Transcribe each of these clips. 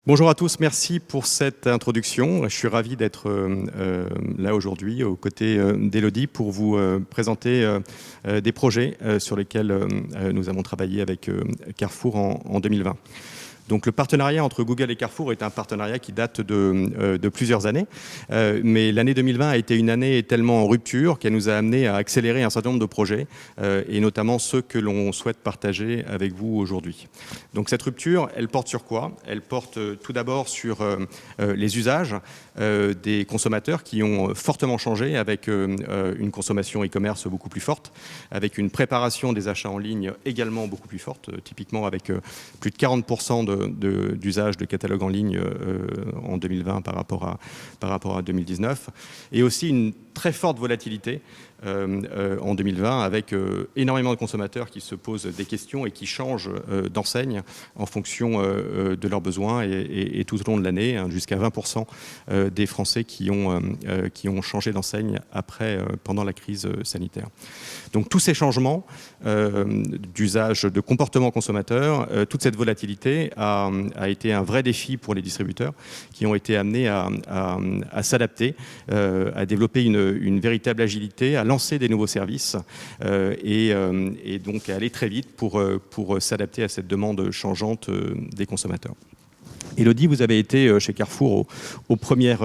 Bonjour à tous, merci pour cette introduction. Je suis ravi d'être là aujourd'hui aux côtés d'Élodie pour vous présenter des projets sur lesquels nous avons travaillé avec Carrefour en 2020. Donc le partenariat entre Google et Carrefour est un partenariat qui date de plusieurs années, mais l'année 2020 a été une année tellement en rupture qu'elle nous a amené à accélérer un certain nombre de projets, et notamment ceux que l'on souhaite partager avec vous aujourd'hui. Donc cette rupture, elle porte sur quoi? Elle porte tout d'abord sur les usages des consommateurs qui ont fortement changé avec une consommation e-commerce beaucoup plus forte, avec une préparation des achats en ligne également beaucoup plus forte, typiquement avec plus de 40% d'usage de catalogue en ligne en 2020 par rapport à 2019, et aussi une très forte volatilité en 2020 avec énormément de consommateurs qui se posent des questions et qui changent d'enseigne en fonction de leurs besoins et tout au long de l'année, jusqu'à 20% des Français qui ont changé d'enseigne pendant la crise sanitaire. Donc tous ces changements d'usage, de comportement consommateur, toute cette volatilité a été un vrai défi pour les distributeurs qui ont été amenés à s'adapter, à développer une véritable agilité, à lancer des nouveaux services et donc à aller très vite pour s'adapter à cette demande changeante des consommateurs. Élodie, vous avez été chez Carrefour aux premières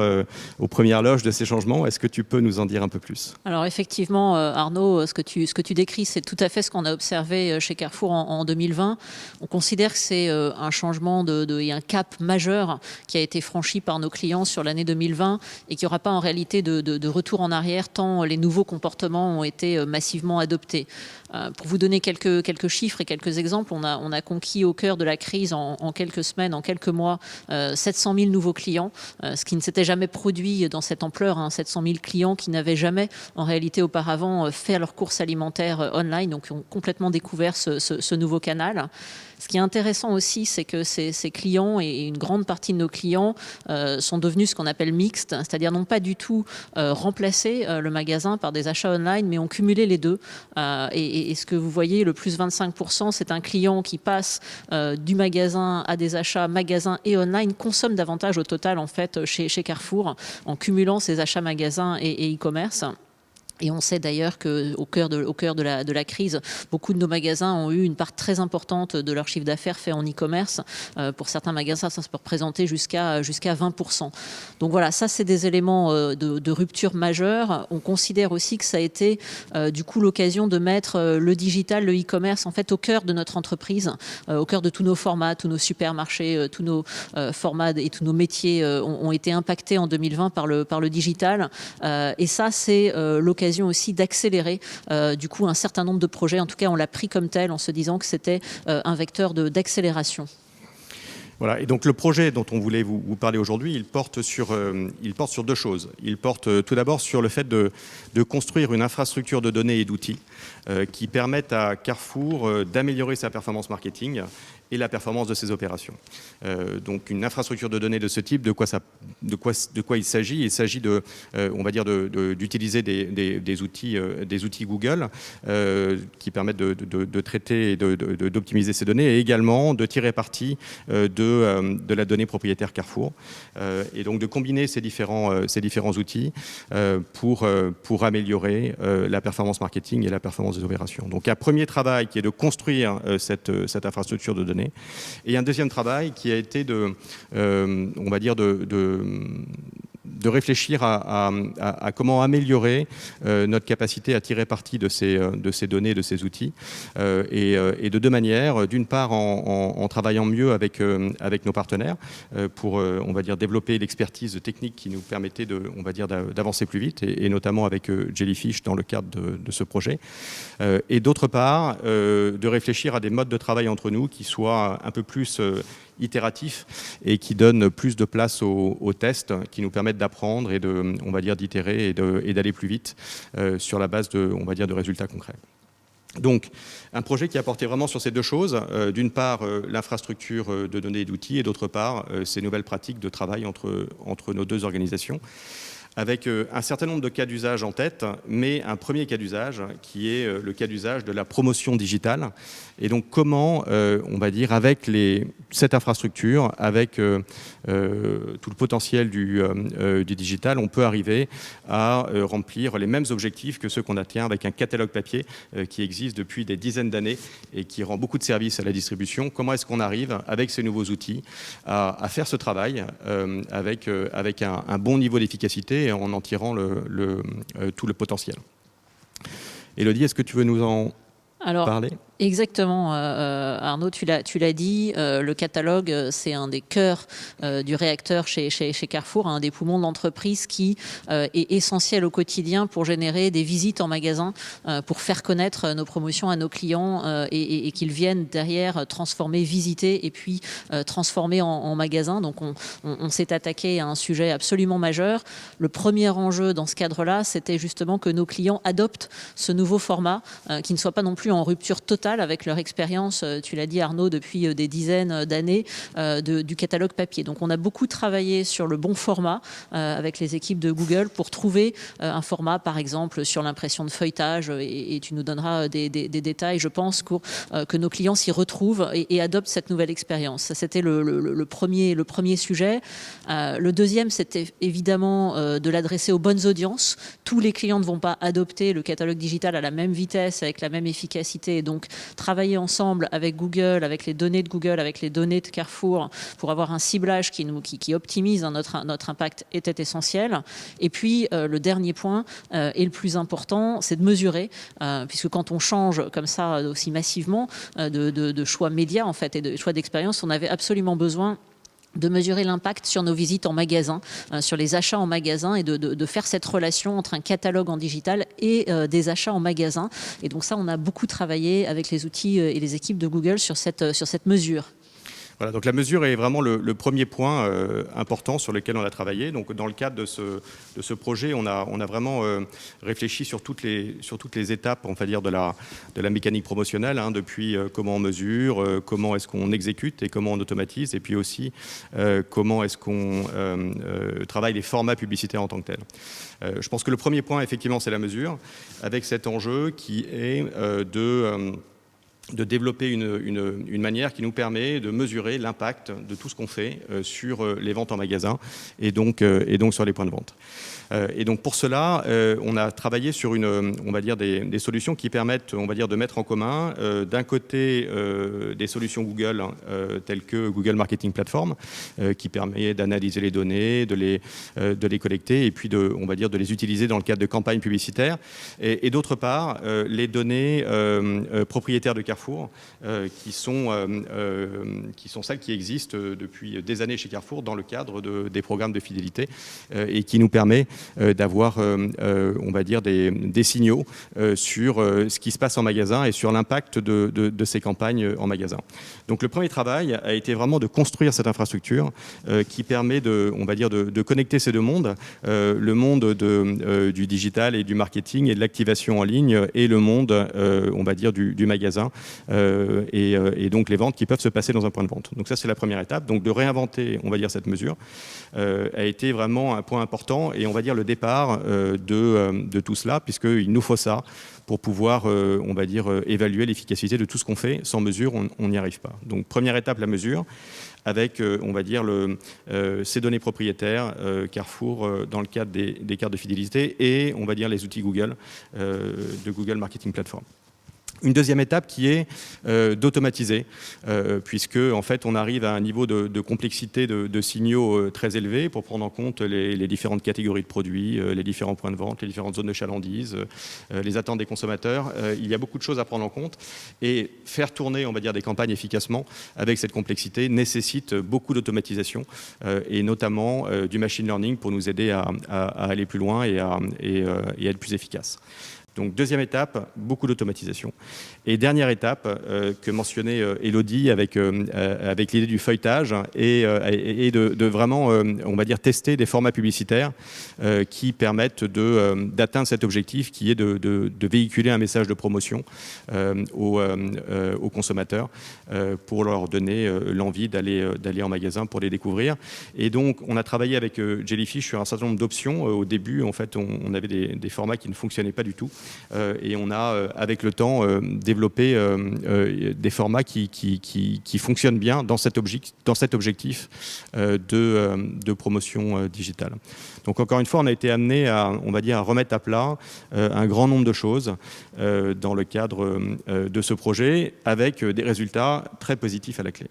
loges de ces changements. Est-ce que tu peux nous en dire un peu plus? Alors effectivement, Arnaud, ce que tu décris, c'est tout à fait ce qu'on a observé chez Carrefour en 2020. On considère que c'est un changement et un cap majeur qui a été franchi par nos clients sur l'année 2020 et qu'il n'y aura pas en réalité de retour en arrière tant les nouveaux comportements ont été massivement adoptés. Pour vous donner quelques chiffres et quelques exemples, on a conquis au cœur de la crise en quelques semaines, en quelques mois, 700 000 nouveaux clients, ce qui ne s'était jamais produit dans cette ampleur, 700 000 clients qui n'avaient jamais en réalité auparavant fait leurs courses alimentaires online, donc ont complètement découvert ce nouveau canal. Ce qui est intéressant aussi, c'est que ces clients et une grande partie de nos clients sont devenus ce qu'on appelle mixtes, c'est-à-dire n'ont pas du tout remplacé le magasin par des achats online, mais ont cumulé les deux. Et ce que vous voyez, le plus 25%, c'est un client qui passe du magasin à des achats magasin et online, consomme davantage au total en fait chez Carrefour en cumulant ses achats magasin et e-commerce. Et on sait d'ailleurs qu'au cœur de la crise, beaucoup de nos magasins ont eu une part très importante de leur chiffre d'affaires fait en e-commerce. Pour certains magasins, ça peut représenter jusqu'à 20%. Donc voilà, ça c'est des éléments de rupture majeure. On considère aussi que ça a été du coup l'occasion de mettre le digital, le e-commerce en fait au cœur de notre entreprise, au cœur de tous nos formats, tous nos supermarchés, tous nos formats et tous nos métiers ont été impactés en 2020 par le digital. Et ça c'est l'occasion aussi d'accélérer du coup un certain nombre de projets. En tout cas, on l'a pris comme tel en se disant que c'était un vecteur d'accélération. Voilà, et donc le projet dont on voulait vous parler aujourd'hui, il porte sur deux choses. Il porte tout d'abord sur le fait de construire une infrastructure de données et d'outils qui permettent à Carrefour d'améliorer sa performance marketing et la performance de ses opérations. Donc une infrastructure de données de ce type, de quoi il s'agit? Il s'agit on va dire d'utiliser des outils Google qui permettent de traiter et d'optimiser ces données, et également de tirer parti de la donnée propriétaire Carrefour, et donc de combiner ces différents outils pour améliorer la performance marketing et la performance des opérations. Donc un premier travail qui est de construire cette infrastructure de données, et un deuxième travail qui a été on va dire de réfléchir à comment améliorer notre capacité à tirer parti de ces données, de ces outils, et de deux manières. D'une part, en travaillant mieux avec nos partenaires pour, on va dire, développer l'expertise technique qui nous permettait d'avancer plus vite, et notamment avec Jellyfish dans le cadre de ce projet. Et d'autre part, de réfléchir à des modes de travail entre nous qui soient un peu plus itératifs et qui donnent plus de place aux tests, qui nous permettent d'apprendre et d'itérer et d'aller plus vite sur la base de résultats concrets. Donc, un projet qui a porté vraiment sur ces deux choses. D'une part, l'infrastructure de données et d'outils, et d'autre part, ces nouvelles pratiques de travail entre nos deux organisations, avec un certain nombre de cas d'usage en tête, mais un premier cas d'usage qui est le cas d'usage de la promotion digitale. Et donc comment, on va dire, avec cette infrastructure, avec tout le potentiel du digital, on peut arriver à remplir les mêmes objectifs que ceux qu'on atteint avec un catalogue papier qui existe depuis des dizaines d'années et qui rend beaucoup de services à la distribution. Comment est-ce qu'on arrive, avec ces nouveaux outils, à faire ce travail avec un bon niveau d'efficacité et en tirant tout le potentiel. Élodie, est-ce que tu veux nous en parler ? Exactement, Arnaud, tu l'as dit, le catalogue, c'est un des cœurs du réacteur chez Carrefour, un des poumons de l'entreprise qui est essentiel au quotidien pour générer des visites en magasin, pour faire connaître nos promotions à nos clients et qu'ils viennent derrière transformer, visiter et puis transformer en magasin. Donc on s'est attaqué à un sujet absolument majeur. Le premier enjeu dans ce cadre-là, c'était justement que nos clients adoptent ce nouveau format, qui ne soit pas non plus en rupture totale avec leur expérience, tu l'as dit Arnaud, depuis des dizaines d'années du catalogue papier. Donc on a beaucoup travaillé sur le bon format avec les équipes de Google pour trouver un format par exemple sur l'impression de feuilletage et tu nous donneras des détails, je pense, que nos clients s'y retrouvent et adoptent cette nouvelle expérience. Ça c'était le premier sujet. Le deuxième, c'était évidemment de l'adresser aux bonnes audiences. Tous les clients ne vont pas adopter le catalogue digital à la même vitesse, avec la même efficacité. Donc travailler ensemble avec Google, avec les données de Google, avec les données de Carrefour, pour avoir un ciblage qui optimise notre impact était essentiel. Et puis, le dernier point, et le plus important, c'est de mesurer, puisque quand on change comme ça aussi massivement de choix médias, en fait, et de choix d'expérience, on avait absolument besoin de mesurer l'impact sur nos visites en magasin, sur les achats en magasin et de faire cette relation entre un catalogue en digital et des achats en magasin. Et donc ça, on a beaucoup travaillé avec les outils et les équipes de Google sur cette mesure. Voilà, donc la mesure est vraiment le premier point important sur lequel on a travaillé. Donc dans le cadre de ce projet, on a vraiment réfléchi sur toutes les étapes, on va dire, de la mécanique promotionnelle, hein, depuis comment on mesure, comment est-ce qu'on exécute et comment on automatise, et puis aussi comment est-ce qu'on travaille les formats publicitaires en tant que tels. Je pense que le premier point, effectivement, c'est la mesure, avec cet enjeu qui est de développer une manière qui nous permet de mesurer l'impact de tout ce qu'on fait sur les ventes en magasin et donc sur les points de vente. Et donc pour cela, on a travaillé sur on va dire des solutions qui permettent, on va dire, de mettre en commun d'un côté des solutions Google telles que Google Marketing Platform qui permet d'analyser les données, de les collecter et puis on va dire de les utiliser dans le cadre de campagnes publicitaires et d'autre part les données propriétaires de Carrefour qui sont celles qui existent depuis des années chez Carrefour dans le cadre des programmes de fidélité et qui nous permet d'avoir, on va dire, des signaux sur ce qui se passe en magasin et sur l'impact de ces campagnes en magasin. Donc le premier travail a été vraiment de construire cette infrastructure qui permet on va dire, de connecter ces deux mondes, le monde du digital et du marketing et de l'activation en ligne et le monde, on va dire, du magasin et donc les ventes qui peuvent se passer dans un point de vente. Donc ça, c'est la première étape. Donc de réinventer, on va dire, cette mesure a été vraiment un point important et on va dire le départ de tout cela, puisqu'il nous faut ça pour pouvoir, on va dire, évaluer l'efficacité de tout ce qu'on fait. Sans mesure, on n'y arrive pas. Donc première étape, la mesure, avec, on va dire, ces données propriétaires Carrefour dans le cadre des cartes de fidélité et, on va dire, les outils Google, de Google Marketing Platform. Une deuxième étape qui est d'automatiser, puisque en fait on arrive à un niveau de complexité de signaux très élevé pour prendre en compte les différentes catégories de produits, les différents points de vente, les différentes zones de chalandise, les attentes des consommateurs. Il y a beaucoup de choses à prendre en compte et faire tourner, on va dire, des campagnes efficacement avec cette complexité nécessite beaucoup d'automatisation et notamment du machine learning pour nous aider à aller plus loin et à être plus efficace. Donc deuxième étape, beaucoup d'automatisation. Et dernière étape que mentionnait Elodie avec l'idée du feuilletage et de vraiment, on va dire, tester des formats publicitaires qui permettent d'atteindre cet objectif qui est de véhiculer un message de promotion aux consommateurs pour leur donner l'envie d'aller en magasin pour les découvrir. Et donc, on a travaillé avec Jellyfish sur un certain nombre d'options. Au début, en fait, on avait des formats qui ne fonctionnaient pas du tout. Et on a, avec le temps, développé des formats qui fonctionnent bien dans cet objectif de promotion digitale. Donc encore une fois, on a été amené on va dire, à remettre à plat un grand nombre de choses dans le cadre de ce projet, avec des résultats très positifs à la clé.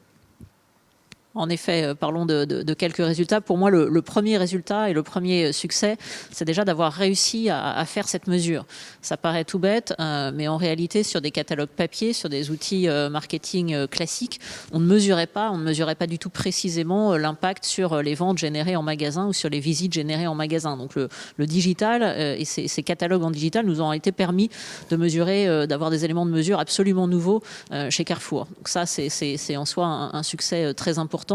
En effet, parlons de quelques résultats. Pour moi, le premier résultat et le premier succès, c'est déjà d'avoir réussi à faire cette mesure. Ça paraît tout bête, mais en réalité, sur des catalogues papier, sur des outils marketing classiques, on ne mesurait pas du tout précisément l'impact sur les ventes générées en magasin ou sur les visites générées en magasin. Donc le digital et ces catalogues en digital nous ont été permis de mesurer, d'avoir des éléments de mesure absolument nouveaux chez Carrefour. Donc ça, c'est en soi un succès très important.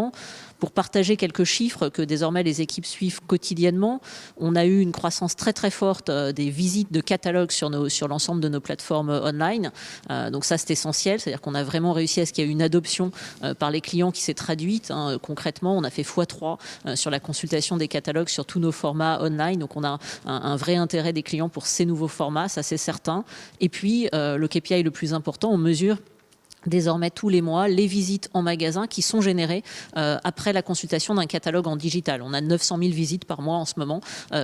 Pour partager quelques chiffres que désormais les équipes suivent quotidiennement, on a eu une croissance très très forte des visites de catalogues sur l'ensemble de nos plateformes online. Donc ça, c'est essentiel, c'est-à-dire qu'on a vraiment réussi à ce qu'il y ait une adoption par les clients qui s'est traduite. Concrètement, on a fait x3 sur la consultation des catalogues sur tous nos formats online. Donc on a un vrai intérêt des clients pour ces nouveaux formats, ça c'est certain. Et puis, le KPI le plus important, on mesure désormais tous les mois les visites en magasin qui sont générées après la consultation d'un catalogue en digital. On a 900 000 visites par mois en ce moment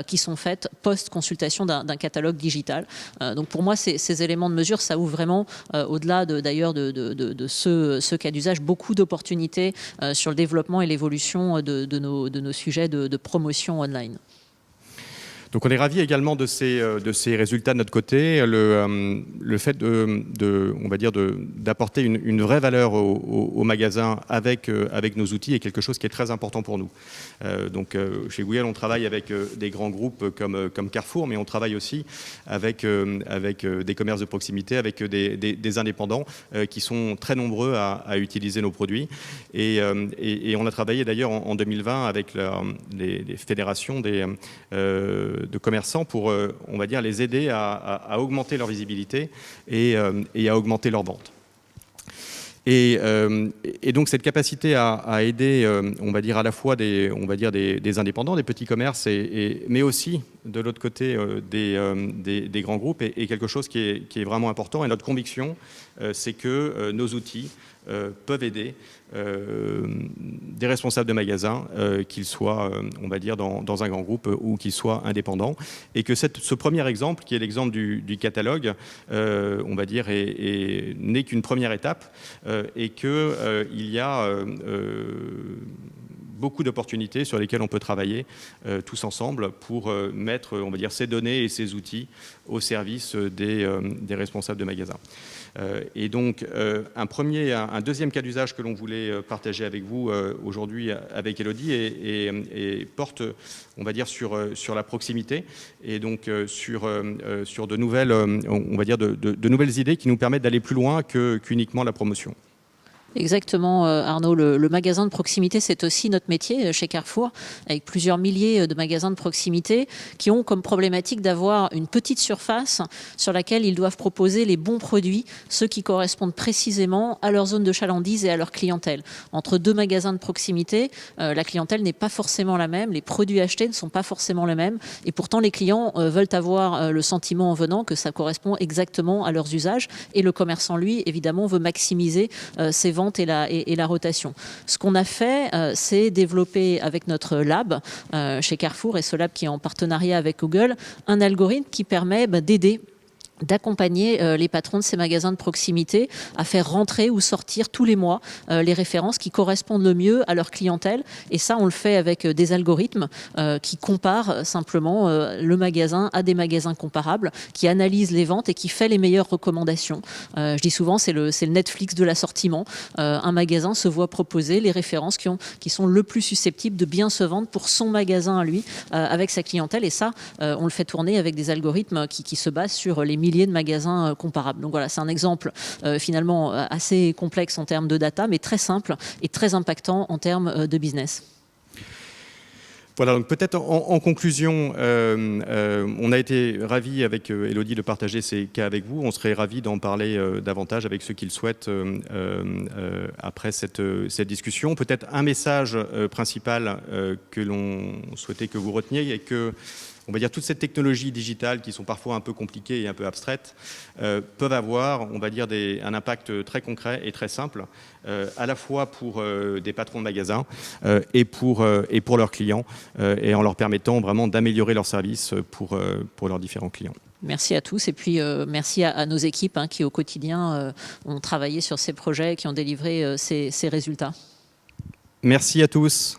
qui sont faites post-consultation d'un catalogue digital. Donc pour moi, ces éléments de mesure, ça ouvre vraiment, au-delà d'ailleurs de ce cas d'usage, beaucoup d'opportunités sur le développement et l'évolution de nos sujets de promotion online. Donc on est ravis également de ces résultats de notre côté. Le fait on va dire d'apporter une vraie valeur au magasin avec nos outils est quelque chose qui est très important pour nous. Donc chez Google, on travaille avec des grands groupes comme Carrefour, mais on travaille aussi avec des commerces de proximité, avec des indépendants qui sont très nombreux à utiliser nos produits. Et on a travaillé d'ailleurs en 2020 avec les fédérations de commerçants pour, on va dire, les aider à augmenter leur visibilité et à augmenter leurs ventes. Et donc cette capacité à aider, on va dire, à la fois des indépendants, des petits commerces, mais aussi de l'autre côté des grands groupes est quelque chose qui est vraiment important. Et notre conviction, c'est que nos outils peuvent aider des responsables de magasins, qu'ils soient, on va dire, dans un grand groupe ou qu'ils soient indépendants. Et que ce premier exemple, qui est l'exemple du catalogue, on va dire, n'est qu'une première étape et qu'il y a beaucoup d'opportunités sur lesquelles on peut travailler tous ensemble pour mettre, on va dire, ces données et ces outils au service des responsables de magasins. Et donc, un deuxième cas d'usage que l'on voulait partager avec vous aujourd'hui avec Elodie et porte, on va dire, sur la proximité et donc sur de nouvelles, on va dire, de nouvelles idées qui nous permettent d'aller plus loin qu'uniquement la promotion. Exactement, Arnaud. Le magasin de proximité, c'est aussi notre métier chez Carrefour, avec plusieurs milliers de magasins de proximité qui ont comme problématique d'avoir une petite surface sur laquelle ils doivent proposer les bons produits, ceux qui correspondent précisément à leur zone de chalandise et à leur clientèle. Entre deux magasins de proximité, la clientèle n'est pas forcément la même, les produits achetés ne sont pas forcément les mêmes, et pourtant les clients veulent avoir le sentiment en venant que ça correspond exactement à leurs usages, et le commerçant, lui, évidemment, veut maximiser ses ventes et la rotation. Ce qu'on a fait, c'est développer avec notre lab chez Carrefour, et ce lab qui est en partenariat avec Google, un algorithme qui permet d'aider, d'accompagner les patrons de ces magasins de proximité à faire rentrer ou sortir tous les mois les références qui correspondent le mieux à leur clientèle. Et ça, on le fait avec des algorithmes qui comparent simplement le magasin à des magasins comparables, qui analysent les ventes et qui fait les meilleures recommandations. Je dis souvent, c'est le Netflix de l'assortiment. Un magasin se voit proposer les références qui sont le plus susceptibles de bien se vendre pour son magasin à lui, avec sa clientèle. Et ça, on le fait tourner avec des algorithmes qui se basent sur les milliers de magasins comparables. Donc voilà, c'est un exemple finalement assez complexe en termes de data, mais très simple et très impactant en termes de business. Voilà, donc peut-être en conclusion, on a été ravis avec Élodie de partager ces cas avec vous. On serait ravis d'en parler davantage avec ceux qui le souhaitent après cette discussion. Peut-être un message principal que l'on souhaitait que vous reteniez et que, on va dire, toutes ces technologies digitales qui sont parfois un peu compliquées et un peu abstraites peuvent avoir, on va dire, un impact très concret et très simple, à la fois pour des patrons de magasins et pour leurs clients, et en leur permettant vraiment d'améliorer leur service pour leurs différents clients. Merci à tous et puis merci à nos équipes qui au quotidien ont travaillé sur ces projets et qui ont délivré ces résultats. Merci à tous.